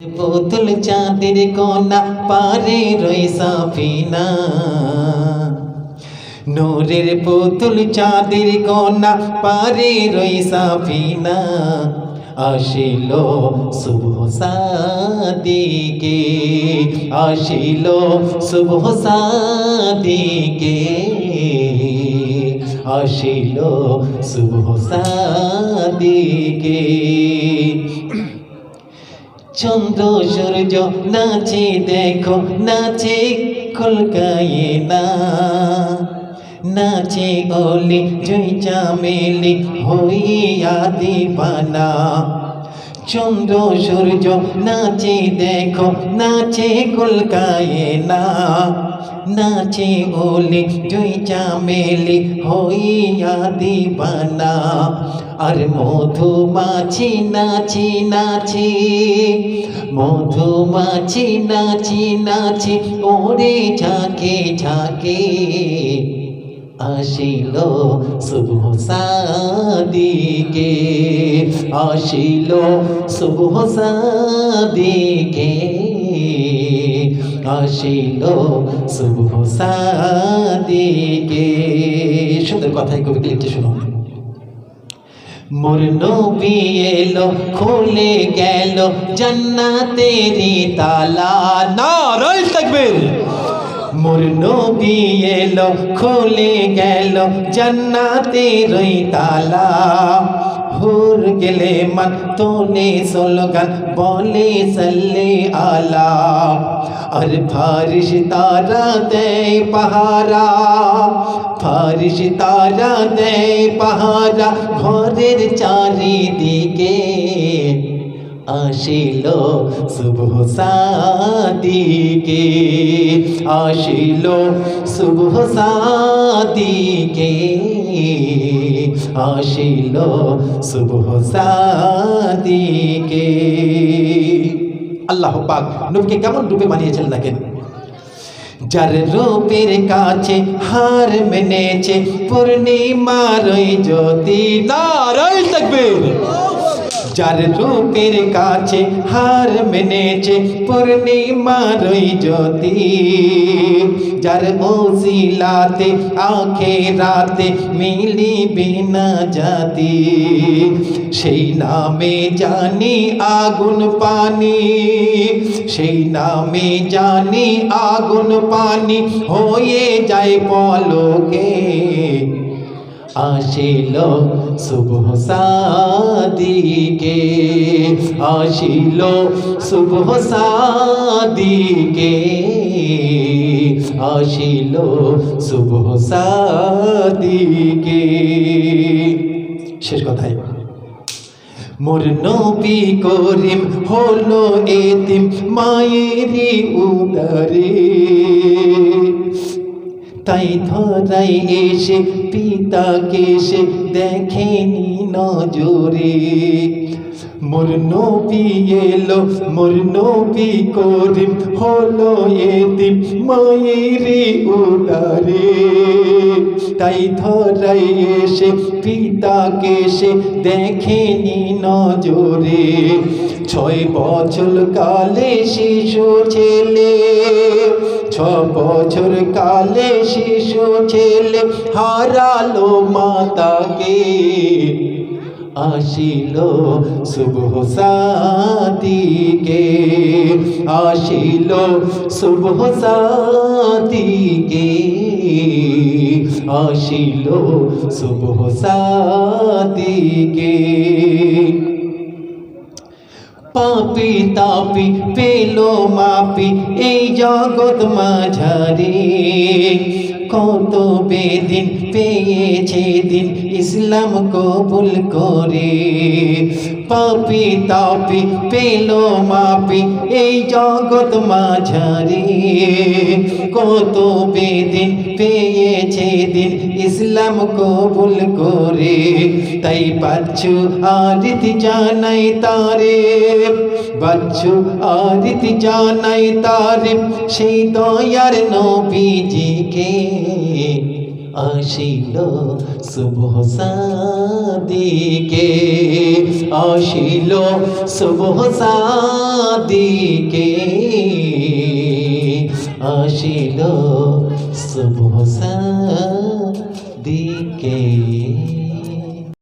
পুতুল চাঁদের কোনা পারে রই সাফিনা, নূরের পুতুল চাঁদের কোনা পারে রই সাফিনা। আসিল শুভ সাদিকে, আসিল শুভ সাদিকে, আসিল শুভ সাদিকে। চন্দ্র সূর্য নাচে দেখো, নাচে কলকায়ে না, নাচে ওলি জয় চামেলি হইয়া দিবানা। চন্দ্র সূর্য নাচে দেখো, নাচে কলকায়ে না, নাচে ওলি জয় চামেলি হইয়া দিবানা। আর মধুমাছি নাচি নাচি, মধুমাছি নাচি নাচি ওরে ঝাঁকে ঝাঁকে। আসিল শুভ সাদিকে, আসিল শুভ সাদিকে, আসিল শুভ সাদিকে। সুন্দর কথাই কবিতা লিখতে শুনুন। মোর নবী এলো খুলে গেল জান্নাতেরি তালা, নারায়ে তাকবীর। মোর নবী এলো খুলে গেল জান্নাতেরি তালা। হুর গেলে মান তোলে স্লোগান বলে সাল্লে আলা। আর ফারিশ তারা দেয় পাহারা, ফারিশ তারা দেয় পাহারা ঘরের চারিদিকে। আসিল শুভ সাদিকে, আসিল শুভ সাদিকে, আসিল শুভ সাদিকে। আল্লাহ পাক নবীকে কেমন রূপে বানিয়েছেন দেখেন। যার রূপের কাছে হার মেনেছে পূর্ণিমার জ্যোতি, নারায়ে তাকবীর। যার রূপের কাছে হার মেনেছে পূর্ণিমার জ্যোতি, যার ওসিলাতে আখিরাতে মিলিবে না জাতি। সেই নামে জানি আগুন পানি, সেই নামে জানি আগুন পানি হয়ে যায় পলকে। আসিল শুভ সাদিকে, আসিল শুভ সাদিকে, আসিল শুভ সাদিকে। শেষ কথাই, মোর নবী করিম হলো এতিম মায়েরই উদরে। তাই ধরাই এসে পিতাকে সে দেখেনি নজরে। মোর নবী এলো, মোর নবী করিম হলো এতিম মায়েরই উদরে। তাই ধরাই এসে পিতাকে সে দেখেনি নজরে। 6 বছর কালে শিশু ছেলে, 6 বছর কালে শিশু ছেলে হারালো মাতাকে। আসিল শুভ সাদিকে, আসিল শুভ সাদিকে, আসিল শুভ সাদিকে। পাপি তাপি পেলো মাপি এই জগৎ মাঝারে। কত বেদিন পেয়েছে দিন ইসলাম কবুল করে। পাপি তাপি পেলো মাপি এই জগৎ মাঝারে। কত বেদিন পেয়েছে দিন ইসলাম কবুল করে। তাই বাচ্চু আরিতি জানাই তারে, বাচ্চু আরিতি জানাই তারে সেই দয়ার নবীজিকে। আসিল সুবহ সাদিকে আসিল সুবহ সাদিকে আসিল সুবহ সাদিকে